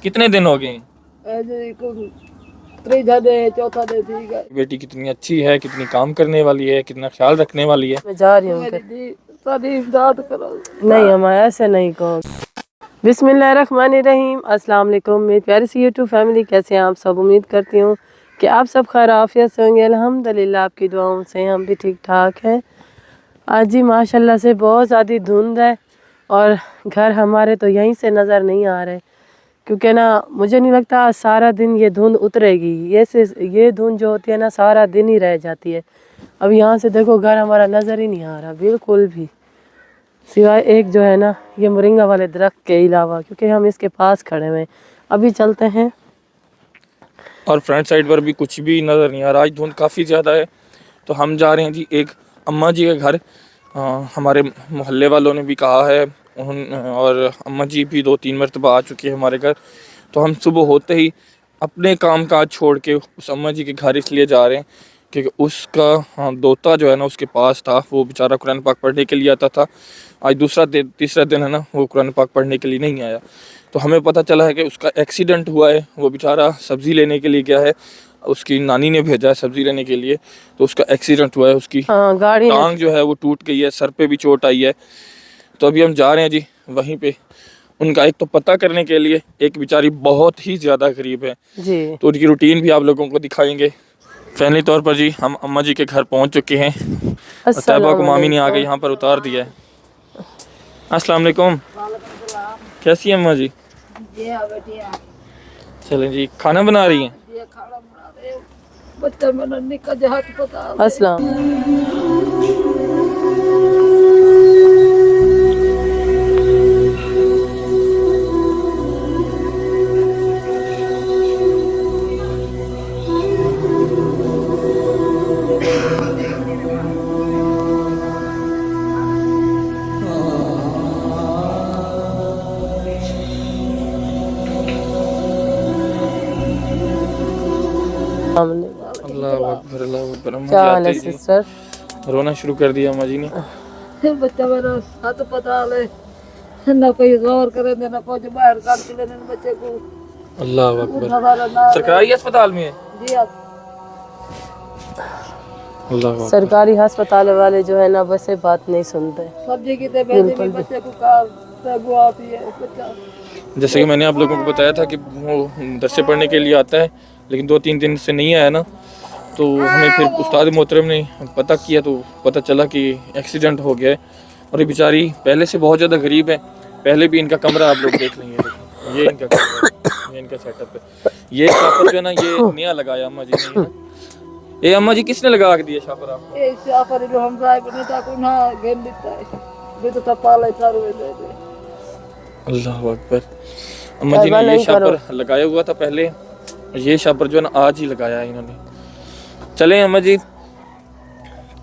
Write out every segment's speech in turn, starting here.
कितने दिन हो गए? त्रीजा दे चौथा दे ठीक है। बेटी कितनी अच्छी है, कितनी काम करने वाली है, कितना ख्याल रखने वाली है। मैं जा रही हूँ सारी इमदाद करो। नहीं हमारे ऐसे नहीं कहो। बिस्मिल्लाहिर्रहमानिर्रहीम। अस्सलाम वालेकुम मेरी प्यारी सी यूट्यूब फैमिली, कैसे हैं आप सब? उम्मीद करती हूँ कि आप सब खैर आफियत से होंगे। अल्हम्दुलिल्लाह आपकी दुआओं से हम भी ठीक ठाक हैं। आज जी माशाल्लाह से बहुत ज़्यादा धुंध है और घर हमारे तो यहीं से नज़र नहीं आ रहे, क्योंकि ना मुझे नहीं लगता आज सारा दिन ये धुंध उतरेगी। ये धुंध जो होती है ना सारा दिन ही रह जाती है। अब यहाँ से देखो घर हमारा नज़र ही नहीं आ रहा बिल्कुल भी, सिवाय एक जो है ना ये मोरिंगा वाले दरख्त के अलावा, क्योंकि हम इसके पास खड़े हुए हैं। अभी चलते हैं और फ्रंट साइड पर भी कुछ भी नज़र नहीं आ रहा। आज धुंध काफ़ी ज़्यादा है तो हम जा रहे हैं जी एक अम्मा जी के घर। हमारे मोहल्ले वालों ने भी कहा है और अम्मा जी भी 2-3 मरतबा आ चुकी है हमारे घर। तो हम सुबह होते ही अपने काम काज छोड़ के उस अम्मा जी के घर इसलिए जा रहे हैं क्योंकि उसका दोता जो है ना उसके पास था। वो बेचारा कुरान पाक पढ़ने के लिए आता था। आज तीसरा दिन है ना, वो कुरान पाक पढ़ने के लिए नहीं आया। तो हमें पता चला है कि उसका एक्सीडेंट हुआ है। वो बेचारा सब्ज़ी लेने के लिए गया है, उसकी नानी ने भेजा है सब्ज़ी लेने के लिए, तो उसका एक्सीडेंट हुआ है। उसकी गाड़ी टांग जो है वो टूट गई है, सर पे भी चोट आई है। तो अभी हम जा रहे हैं जी वहीं पे उनका एक तो पता करने के लिए। एक बेचारी बहुत ही ज़्यादा गरीब है जी, तो उनकी रूटीन भी आप लोगों को दिखाएंगे। फैमिली तौर पर जी हम अम्मा जी के घर पहुंच चुके हैं। तैयबा को मामी ने आके यहाँ पर उतार दिया है। अस्सलाम वालेकुम, कैसी हैं अम्मा जी? चलें जी, खाना बना रही हैं? बच्चा मेरा निका जहाज पता अस्सलाम। अल्लाह अकबर, अल्लाह अकबर। अम्मा क्या जी हाल आते है ही जी सिस्टर? रोना शुरू कर दिया अम्मा जी ने। बच्चा मेरा हाथ पता ले ना कोई गौर करे ना कुछ बाहर काट के लेने बच्चे को। अल्लाह अकबर। सरकारी अस्पताल में है जी आप अल्लाह अकबर। सरकारी अस्पताल वाले जो है ना वैसे बात नहीं सुनते। सब्जी की बेचने बच्चे को का आती है बच्चा। जैसे कि मैंने आप लोगों को बताया था कि वो दरसे पढ़ने के लिए आता है, लेकिन 2-3 दिन से नहीं आया ना। तो हमें फिर उस्ताद मोहतरम ने पता किया तो पता चला कि एक्सीडेंट हो गया है। और ये बेचारी पहले से बहुत ज़्यादा गरीब है। पहले भी इनका कमरा आप लोग देख लेंगे, ये इनका कमरा है, ये इनका सेटअप है। ये शापर जो है ना ये नया लगाया अम्मा जी ने। ये अम्मा जी किसने लगा के दिया शापर आपको? ये शापर जो हम राय बने था को ना गेम देता है वे तो तपाले चारों दे दे। अल्लाह अकबर। अम्मा जी ने ये शापर लगाया हुआ था पहले, ये शापर जो है ना आज ही लगाया है इन्होंने। चलें अम्मा जी,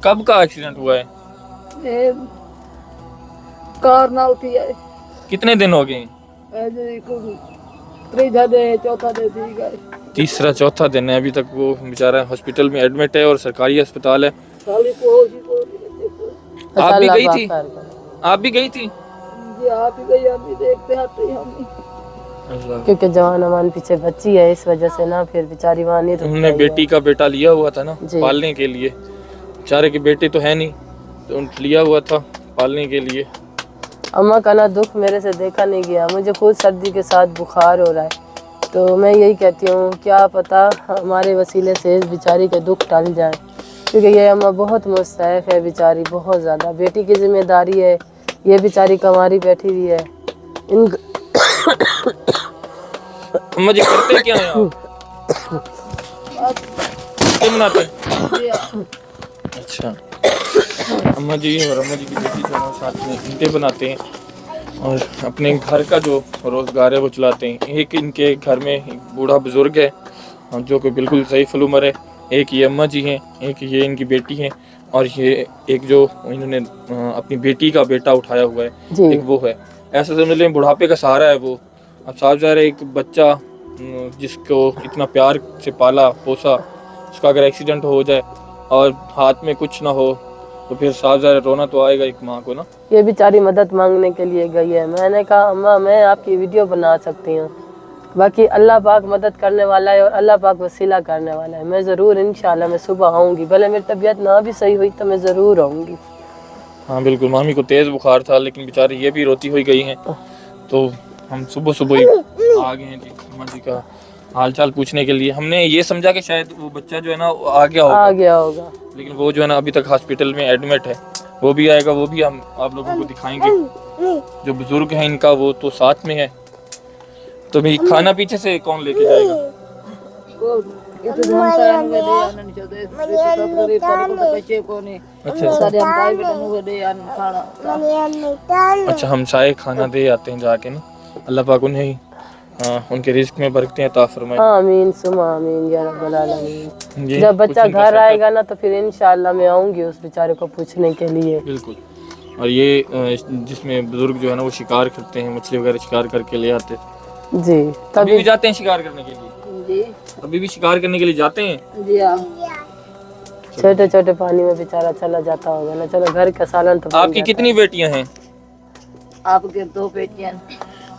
कब का एक्सीडेंट हुआ है? ये कार नाल थी है। कितने दिन हो गए? त्रीजा दे चौथा दे ठीक है। तीसरा चौथा दिन है। अभी तक वो बेचारा हॉस्पिटल में एडमिट है और सरकारी अस्पताल है। आप भी गई थी? आप भी गई थी? जी आप ही गई, हम भी देखते आते ही हम। क्योंकि जवान अमान पीछे बच्ची है इस वजह से ना फिर बेचारी वहाँ नहीं। उन्होंने बेटी का बेटा लिया हुआ था ना पालने के लिए। बेचारे के बेटे तो है नहीं तो लिया हुआ था पालने के लिए। अम्मा का ना दुख मेरे से देखा नहीं गया। मुझे खुद सर्दी के साथ बुखार हो रहा है, तो मैं यही कहती हूँ क्या पता हमारे वसीले से इस बेचारी के दुख टल जाए, क्योंकि ये अम्मा बहुत मुस्तैफ है बेचारी, बहुत ज़्यादा। बेटी की जिम्मेदारी है, ये बेचारी कमारी बैठी हुई है। इन अम्मा जी करते क्या हैं आप? क्या बनाते हैं? अच्छा, अम्मा जी और अम्मा जी की बेटी जो है साथ में ईंटें बनाते हैं और अपने घर का जो रोज़गार है वो चलाते हैं। एक इनके घर में एक बूढ़ा बुज़ुर्ग है जो कि बिल्कुल सही फलूमर है। एक ये अम्मा जी हैं, एक ये इनकी बेटी हैं और ये एक जो इन्होंने अपनी बेटी का बेटा उठाया हुआ है एक वो है। ऐसा समझ लें बुढ़ापे का सहारा है वो। अब साफ ज़ाहिर है एक बच्चा जिसको इतना प्यार से पाला पोसा, उसका अगर एक्सीडेंट हो जाए और हाथ में कुछ ना हो तो फिर साफ ज़ाहिर रोना तो आएगा एक माँ को ना। ये बेचारी मदद मांगने के लिए गई है। मैंने कहा अम्मा मैं आपकी वीडियो बना सकती हूँ, बाकी अल्लाह पाक मदद करने वाला है और अल्लाह पाक वसीला करने वाला है। मैं ज़रूर इंशाल्लाह मैं सुबह आऊँगी, भले मेरी तबीयत ना भी सही हुई तो मैं ज़रूर आऊँगी। हाँ बिल्कुल, मामी को तेज़ बुखार था लेकिन बेचारी ये भी रोती हुई गई हैं, तो हम सुबह सुबह ही आ गए हैं जी अम्मा जी का हाल चाल पूछने के लिए। हमने ये समझा कि शायद वो बच्चा जो है ना वो आ गया होगा, लेकिन वो जो है ना अभी तक हॉस्पिटल में एडमिट है। वो भी आएगा, वो भी हम आप लोगों को दिखाएंगे। जो बुजुर्ग हैं इनका वो तो साथ में है, तो भाई खाना पीछे से कौन लेके जाएगा? itu dihantar anu gede anu coba itu tapi pada kita kece koni सारे हम भाई बेटा नु गede anu खाना अच्छा हम साए खाना दे आते हैं जाके ना। अल्लाह पाक उन्हें उनके रिस्क में बरकतें अता फरमाए। आमीन सुमा आमीन या रब्बल आलमीन। ये जब बच्चा कुछ इनका घर आएगा ना तो फिर इंशाल्लाह मैं आऊँगी उस बेचारे को पूछने के लिए। बिल्कुल। और ये जिसमें बुजुर्ग जो है ना वो शिकार करते हैं, मछली वगैरह शिकार करके ले आते हैं। जी अभी भी जाते हैं शिकार करने के लिए? जी अभी भी शिकार करने के लिए जाते हैं? जी हां, छोटे छोटे पानी में बेचारा चला जाता होगा ना। चलो घर का सालन तो बन आपकी जाता कितनी बेटियां हैं? आपके 2 बेटियां।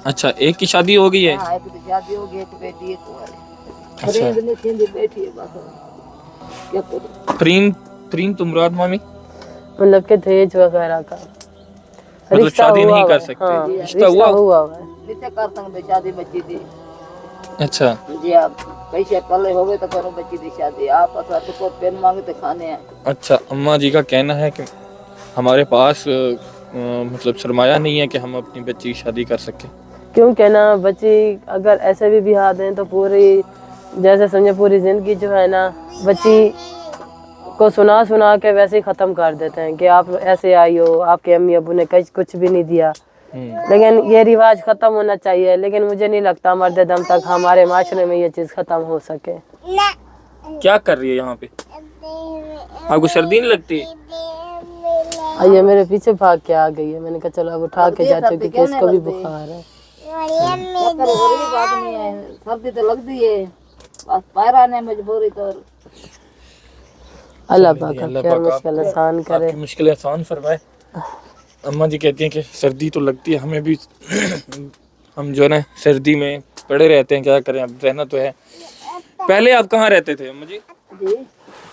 अच्छा, एक की शादी हो गई है? हां, एक की शादी हो गई, एक बेटी है कुंवारी। अच्छा। अरे इतनी थी बैठी है बस क्या करूं। प्रीन तो मुराद मामी मतलब के दहेज वगैरह का मतलब शादी हुआ नहीं हुआ कर है। सकते? हाँ, रिश्ता हुआ रिश्ता कर सकते शादी बच्ची थी। अच्छा जी आप पैसे पल्ले हो गए तो करो बच्ची की शादी। आप असा तो पेन मांगे तो खाने हैं। अच्छा, अम्मा जी का कहना है कि हमारे पास मतलब सरमाया नहीं है कि हम अपनी बच्ची की शादी कर सकें। क्यों कहना बच्ची अगर ऐसे भी बिहा दें तो पूरी जैसे समझे पूरी जिंदगी जो है ना बच्ची को सुना सुना के वैसे ही ख़त्म कर देते हैं कि आप ऐसे आई हो, आपके अम्मी अबू ने कुछ भी नहीं दिया। लेकिन ये रिवाज ख़त्म होना चाहिए, लेकिन मुझे नहीं लगता मर्दे दम तक हमारे माशरे में ये चीज़ ख़त्म हो सके। क्या कर रही है यहाँ पे? आपको सर्दी नहीं लगती? ये मेरे पीछे भाग के आ गई है, मैंने कहा चलो अब उठा के जाती हूँ क्योंकि इसको भी बुखार है। सर्दी तो लगती है बस पैरा ने मजबूरी तो। अल्लाह पाक क्या मुश्किल आसान करे, आपकी मुश्किल आसान फरमाए। अम्मा जी कहती हैं कि सर्दी तो लगती है हमें भी हम जो है ना सर्दी में पड़े रहते हैं, क्या करें अब रहना तो है। पहले आप कहाँ रहते थे अम्मा जी? जी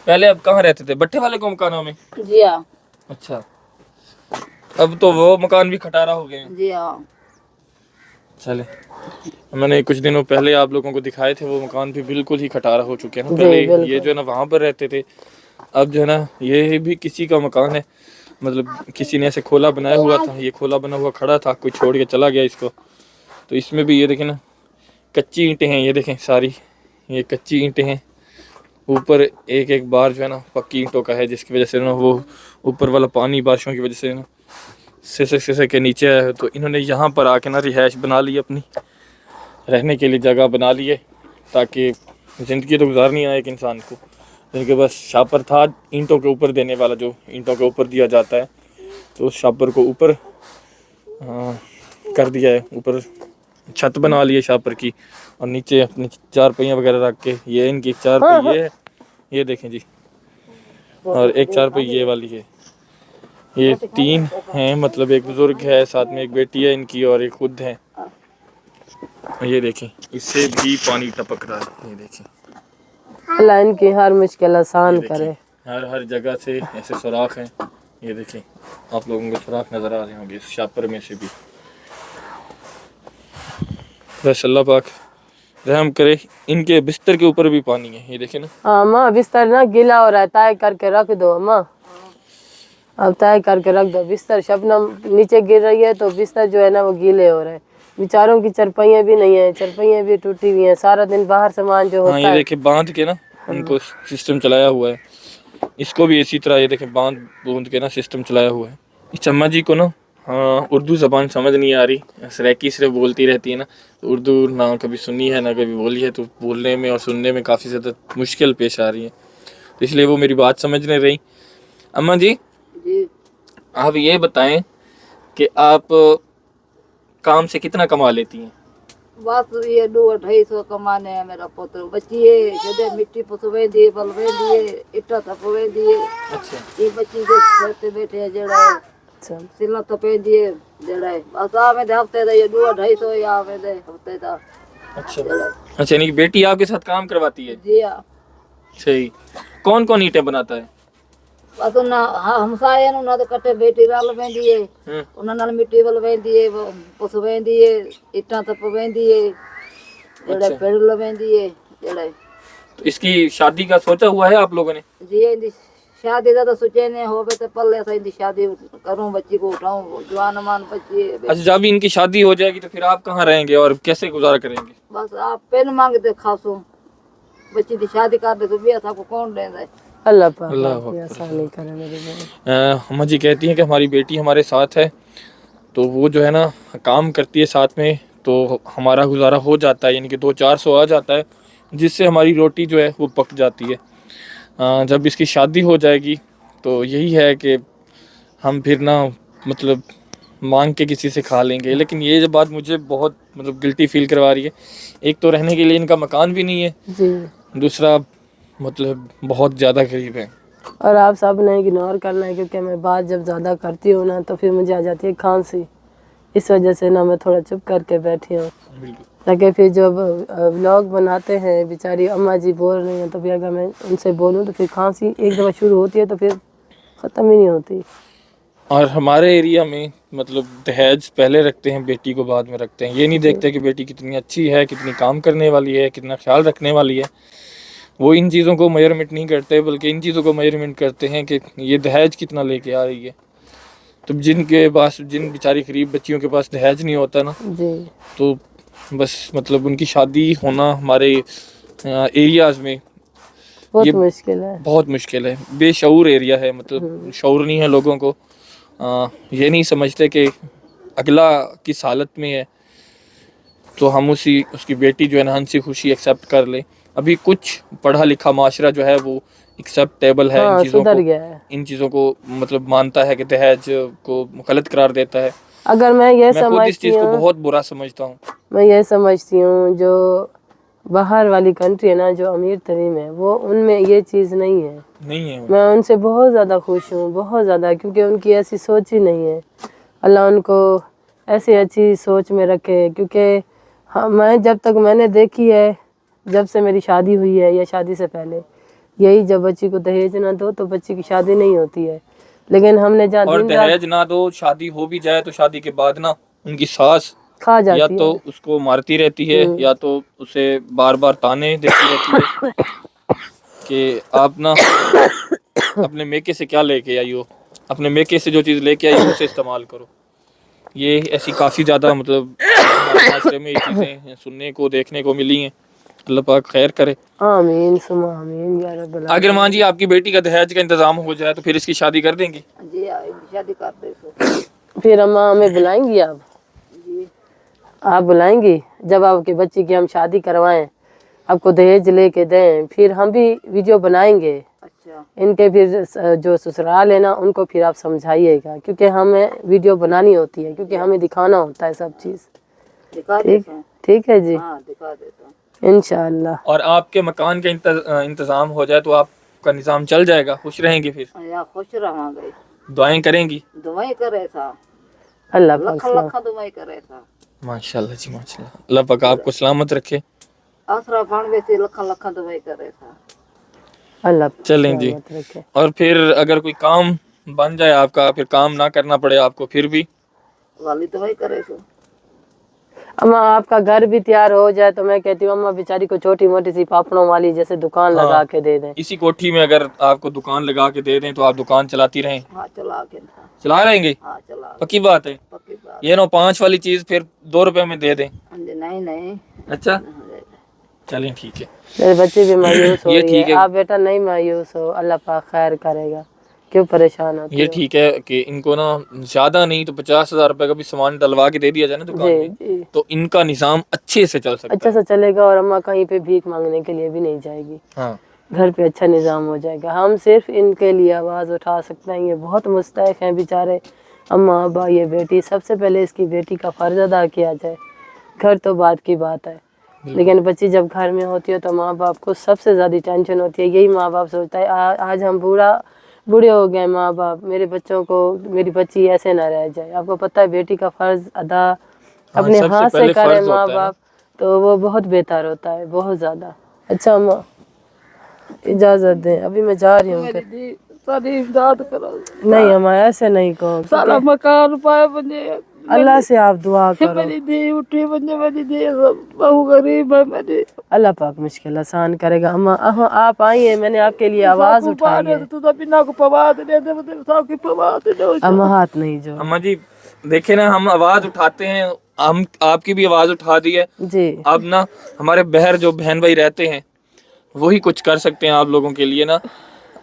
पहले आप कहाँ रहते थे? भट्टे वाले को मकानों में? जी हाँ। अच्छा, अब तो वो मकान भी खटारा हो गए हैं। जी हाँ। चले, मैंने कुछ दिनों पहले आप लोगों को दिखाए थे वो मकान भी बिल्कुल ही खटारा हो चुके हैं ना। पहले ये जो है ना वहाँ पर रहते थे, अब जो है ना ये भी किसी का मकान है, मतलब किसी ने ऐसे खोला बनाया हुआ था, ये खोला बना हुआ खड़ा था, कोई छोड़ के चला गया इसको। तो इसमें भी ये देखें ना कच्ची ईंटें हैं, ये देखें सारी ये कच्ची ईंटें हैं। ऊपर एक एक बार जो है ना पक्की ईंटों का है, जिसकी वजह से ना वो ऊपर वाला पानी बारिशों की वजह से ना सिसक के नीचे आया है। तो इन्होंने यहाँ पर आके ना रिहाइश बना ली, अपनी रहने के लिए जगह बना ली है, ताकि ज़िंदगी तो गुजारनी है एक इंसान को। इनके बस शापर था ईंटों के ऊपर देने वाला, जो ईंटों के ऊपर दिया जाता है, तो उस शापर को ऊपर कर दिया है, ऊपर छत बना ली है शापर की, और नीचे अपने 4 पहिया वगैरह रख के। ये इनकी 4 पहिए है, ये देखें जी, और एक 4 पहिए ये वाली है। ये 3 हैं, मतलब एक बुजुर्ग है, साथ में एक बेटी है इनकी और एक खुद है। ये देखें इससे भी पानी टपक रहा है, ये देखें। अल्लाह इनकी हर मुश्किल आसान करे। हर जगह से ऐसे सुराख हैं, ये देखें आप लोगों को सुराख नज़र आ रहे होंगे इस शापर में से भी। बस अल्लाह पाक रहम करे। इनके बिस्तर के ऊपर भी पानी है, ये देखें ना। हाँ माँ बिस्तर ना गीला हो रहा है, तय करके रख दो अम्मा, अब तय करके रख दो बिस्तर। शबनम नीचे गिर रही है तो बिस्तर जो है ना वो गीले हो रहे हैं। बेचारों की चरपाइयाँ भी नहीं है, चरपाइयाँ भी टूटी हुई हैं, सारा दिन बाहर सामान जो होता है। ये देखे बांध के ना उनको सिस्टम चलाया हुआ है, इसको भी इसी तरह ये देखे बांध बूंद के ना सिस्टम चलाया हुआ है। इस अम्मा जी को ना उर्दू ज़बान समझ नहीं आ रही, सराइकी सिर्फ बोलती रहती है ना, तो उर्दू ना कभी सुनी है ना कभी बोली है, तो बोलने में और सुनने में काफ़ी ज़्यादा मुश्किल पेश आ रही है, तो इसलिए वो मेरी बात समझ नहीं रही। अम्मा जी आप ये बताएं कि आप काम से कितना कमा लेती हैं? बस ये 2-250 कमाने है मेरा पुत्र। बच्ची है जदे मिट्टी पुसवे दिए, बलवे दिए, इट्टा थपवे दिए। अच्छा, ये बच्ची के करते बैठे जड़ा सिला तपे दिए जड़ा बस आवे दे हफ्ते दा ये 2-250 आवे दे हफ्ते दा। अच्छा अच्छा, यानी कि बेटी आपके साथ काम करवाती है? जी हाँ सही। कौन कौन ईंटें बनाता है? बस ना हमसाए ना तो कट्टे बेटी रल पैंदी है ਉਹਨਾਂ ਨਾਲ ਮਿੱਟੀ ਵੱਲ ਵਹਿੰਦੀ ਏ ਪੁੱਸ ਵਹਿੰਦੀ ਏ ਇੱਟਾਂ ਤੱਪ ਵਹਿੰਦੀ ਏ ਜਿਹੜੇ ਪੇੜ ਲਵੈਂਦੀ ਏ ਜਿਹੜੇ तो इसकी शादी का सोचा हुआ है आप लोगों ने? ਜੀ ਇਹਦੀ शादी ਦਾ ਤਾਂ सोचे ने होवे तो पल्ले से इनकी शादी करूं बच्ची को उठाऊं जवान मान बच्ची अच्छा, जब इनकी शादी हो जाएगी तो फिर आप कहाँ रहेंगे और कैसे गुजारा करेंगे? बस आप पेन मांगते खासो बच्ची की शादी कर दे तो भी सबको कौन देता है अल्लाह पाक अल्लाह आपकी आसानी करे मेरे भाई। अम्मा जी कहती हैं कि हमारी बेटी हमारे साथ है, तो वो जो है ना काम करती है साथ में, तो हमारा गुजारा हो जाता है, यानी कि 200-400 आ जाता है, जिससे हमारी रोटी जो है वो पक जाती है। जब इसकी शादी हो जाएगी तो यही है कि हम फिर ना मतलब मांग के किसी से खा लेंगे। लेकिन ये जो बात मुझे बहुत मतलब गिल्टी फील करवा रही है, एक तो रहने के लिए इनका मकान भी नहीं है जी, दूसरा मतलब बहुत ज़्यादा गरीब है। और आप सब ने इग्नोर करना है क्योंकि मैं बात जब ज़्यादा करती हूँ ना तो फिर मुझे आ जाती है खांसी, इस वजह से ना मैं थोड़ा चुप करके बैठी हूँ, ताकि फिर जब व्लॉग बनाते हैं बेचारी अम्मा जी बोल रही हैं तो फिर अगर मैं उनसे बोलूँ तो फिर खांसी एक दफ़ा शुरू होती है तो फिर ख़त्म ही नहीं होती। और हमारे एरिया में मतलब दहेज पहले रखते हैं, बेटी को बाद में रखते हैं। ये नहीं देखते कि बेटी कितनी अच्छी है, कितनी काम करने वाली है, कितना ख्याल रखने वाली है। वो इन चीज़ों को मेजरमेंट नहीं करते, बल्कि इन चीज़ों को मेजरमेंट करते हैं कि ये दहेज कितना लेके आ रही है। तो जिनके पास, जिन बेचारी गरीब बच्चियों के पास दहेज नहीं होता ना, जी, तो बस मतलब उनकी शादी होना हमारे एरियाज़ में बहुत ये मुश्किल है, बहुत मुश्किल है। बेशऊर एरिया है, मतलब शऊर नहीं है लोगों को। ये नहीं समझते कि अगला किस हालत में है, तो हम उसकी बेटी जो है ना हंसी खुशी एक्सेप्ट कर ले। अभी कुछ पढ़ा लिखा माशरा जो है वो एक्सेप्टेबल है, हाँ, इन चीज़ों सुधर को, गया है। इन चीज़ों को मतलब मानता है कि दहेज को गलत करार देता है। अगर मैं ये मैं खुद इस समझती चीज़ को हूँ, बहुत बुरा समझता हूँ। मैं ये समझती हूँ जो बाहर वाली कंट्री है ना, जो अमीर तरीन है, वो उनमें ये चीज़ नहीं है। नहीं है मैं उनसे बहुत ज़्यादा खुश हूँ, बहुत ज़्यादा, क्योंकि उनकी ऐसी सोच ही नहीं है। अल्लाह उनको ऐसी अच्छी सोच में रखे, क्योंकि हाँ, मैं जब तक मैंने देखी है, जब से मेरी शादी हुई है या शादी से पहले, यही जब बच्ची को दहेज ना दो तो बच्ची की शादी नहीं होती है। लेकिन हमने जहाँ और दिन रात दहेज ना दो, शादी हो भी जाए तो शादी के बाद ना उनकी सास खा या जाती तो है। उसको मारती रहती है या तो उसे बार बार ताने देती रहती है कि आप ना अपने मेके से क्या लेके आई हो, अपने मेके से जो चीज़ लेके आई हो उसे इस्तेमाल करो। ये ऐसी काफ़ी ज़्यादा मतलब हमारे माशरे में ये चीज़ें सुनने को देखने को मिली हैं। अल्लाह पाक खैर करे। आमीन सुमा आमीन या रब्बल अगर मान जी आपकी बेटी का दहेज का इंतज़ाम हो जाए तो फिर इसकी शादी कर देंगी? जी शादी कर दे तो फिर अम्मा हमें बुलाएंगी आप? जी आप बुलाएंगी जब आपके बच्ची की हम शादी करवाएं, आपको दहेज लेके दें, फिर हम भी वीडियो बनाएंगे। अच्छा इनके फिर जो ससुराल है ना उनको फिर आप समझाइएगा, क्योंकि हमें वीडियो बनानी होती है, क्योंकि हमें दिखाना होता है सब चीज़। दिखा ठीक, देता हूँ ठीक है जी, हाँ दिखा देता हूँ इंशाअल्लाह। और आपके मकान का इंतज़ाम हो जाए तो आपका निज़ाम चल जाएगा, खुश रहेंगी फिर? या खुश रहांगे दुआएं करेंगी? दुआई करे था अल्लाह पाक लखा सलाम। लखा दुआई करे था माशाल्लाह जी माशाल्लाह। अल्लाह पाक आपको सलामत रखे। आसरा पान में से लखा लखा दुआई करे था अल्लाह पाक चलें जी। सलामत रखे। और फिर अगर कोई काम बन जाए आपका, फिर काम ना करना पड़े आपको, फिर भी वाली दुआई करे तो अम्मा आपका घर भी तैयार हो जाए तो मैं कहती हूँ अम्मा बेचारी को छोटी मोटी सी पापड़ों वाली जैसे दुकान हाँ। लगा के दे दें। इसी कोठी में अगर आपको दुकान लगा के दे दें तो आप दुकान चलाती रहें? हाँ चला के था चला रहेंगे? हाँ चला पक्की बात है? पक्की बात ये 5 वाली चीज़ फिर 2 रुपए में दे दें? नहीं नहीं अच्छा चलें ठीक है। मेरे बच्चे भी मायूस हो ये रही ठीक है। है। आप बेटा नहीं मायूस हो, अल्लाह पाक खैर करेगा, क्यों परेशान होती ये हो? ठीक है कि इनको ना ज़्यादा नहीं तो 50,000 रुपए का भी सामान डलवा के दे दिया जाए ना दुकान जी में, जी, तो इनका निज़ाम अच्छे से चल सकता अच्छा है। से चलेगा और अम्मा कहीं पे भीख मांगने के लिए भी नहीं जाएगी, हाँ घर पे अच्छा निज़ाम हो जाएगा। हम सिर्फ इनके लिए आवाज़ उठा सकते हैं, ये बहुत मुस्तहक हैं बेचारे। अम्मा अब्बा ये बेटी, सबसे पहले इसकी बेटी का फ़र्ज़ अदा किया जाए। घर तो बात की बात है, लेकिन बच्ची जब घर में होती है तो माँ बाप को सबसे ज़्यादा टेंशन होती है। यही माँ बाप सोचता है आज हम बूढ़े हो गए माँ बाप, मेरे बच्चों को, मेरी बच्ची ऐसे ना रह जाए। आपको पता है बेटी का फ़र्ज़ अदा अपने सबसे हाथ से पहले करे फर्ज माँ होता है ना। बाप, तो वो बहुत बेहतर होता है, बहुत ज़्यादा। अच्छा अम्मा इजाज़त दें, अभी मैं जा रही हूँ। सारी इमदाद करो। नहीं अम्मा ऐसे नहीं कहो, सारा मकान पाए बने, अल्लाह से आप दुआ करो। मेरी दी उठी बने, मेरी दी बहु गरीब है मेरी। अल्लाह पाक मुश्किल आसान करेगा। अम्मा आप आई हैं, मैंने आपके लिए आवाज़ उठाई है। तू तो बिना को पवाद दे दे, सब की पवाद दे। अम्मा हाथ नहीं जो। अम्मा जी देखे ना, हम आवाज उठाते हैं, हम आपकी भी आवाज उठा दी है जी। अब ना हमारे बहर जो बहन भाई रहते हैं वही कुछ कर सकते हैं आप लोगों के लिए ना।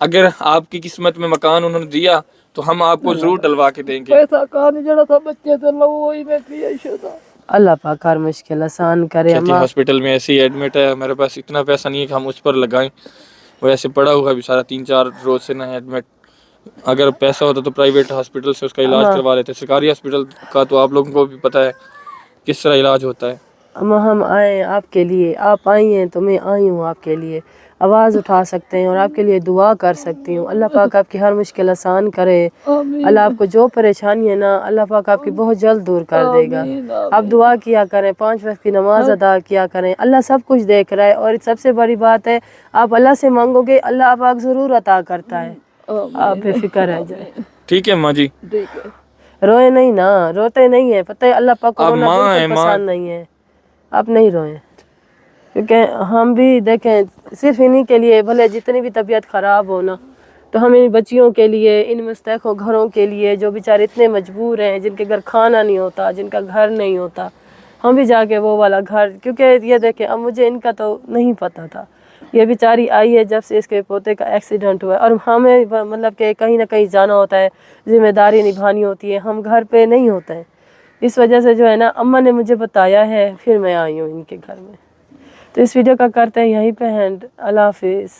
अगर आपकी किस्मत में मकान उन्होंने दिया तो हम आपको जरूर डलवा के देंगे। पैसा कहां जड़ा था बच्चे तो लो वही में पिया शुदा। अल्लाह पाक हर मुश्किल आसान करे। कहती अम्मा हॉस्पिटल में ऐसे ही एडमिट है, मेरे पास इतना पैसा नहीं है कि हम उस पर लगाएं, वो ऐसे पड़ा हुआ भी सारा 3-4 रोज से ना एडमिट। अगर पैसा होता तो प्राइवेट हॉस्पिटल से उसका इलाज करवा लेते, सरकारी हॉस्पिटल का तो आप लोगों को भी पता है किस तरह इलाज होता है। अम्मा हम आए आपके लिए, आप आई हैं तो मैं आई हूँ आपके लिए। आवाज़ उठा सकते हैं और आपके लिए दुआ कर सकती हूँ। अल्लाह पाक आपकी हर मुश्किल आसान करे। अल्लाह आपको जो परेशानी है ना, अल्लाह पाक आपकी बहुत जल्द दूर कर देगा। आप दुआ किया करें, 5 वक्त की नमाज अदा किया करें। अल्लाह सब कुछ देख रहा है और सबसे बड़ी बात है आप अल्लाह से मांगोगे, अल्लाह पाक ज़रूर अता करता है। आप बेफिक्र रह जाए। ठीक है अम्मा जी। ठीक है, रोए नहीं ना, रोते नहीं है, पता है अल्लाह पाक को अब रोना माँ है, बिल्कुल माँ। पसंद नहीं है। आप नहीं रोएं, क्योंकि हम भी देखें सिर्फ इन्हीं के लिए, भले जितनी भी तबीयत ख़राब हो ना, तो हम इन बच्चियों के लिए, इन मुस्तहक़ घरों के लिए जो बेचारे इतने मजबूर हैं, जिनके घर खाना नहीं होता, जिनका घर नहीं होता, हम भी जाके वो वाला घर, क्योंकि ये देखें अब मुझे इनका तो नहीं पता था, ये बेचारी आई है जब से इसके पोते का एक्सीडेंट हुआ है और हमें मतलब कि कहीं ना कहीं जाना होता है, ज़िम्मेदारी निभानी होती है, हम घर पे नहीं होते हैं। इस वजह से जो है ना, अम्मा ने मुझे बताया है, फिर मैं आई हूँ इनके घर में। तो इस वीडियो का करते हैं यहीं पे एंड। अल्लाह हाफिज़।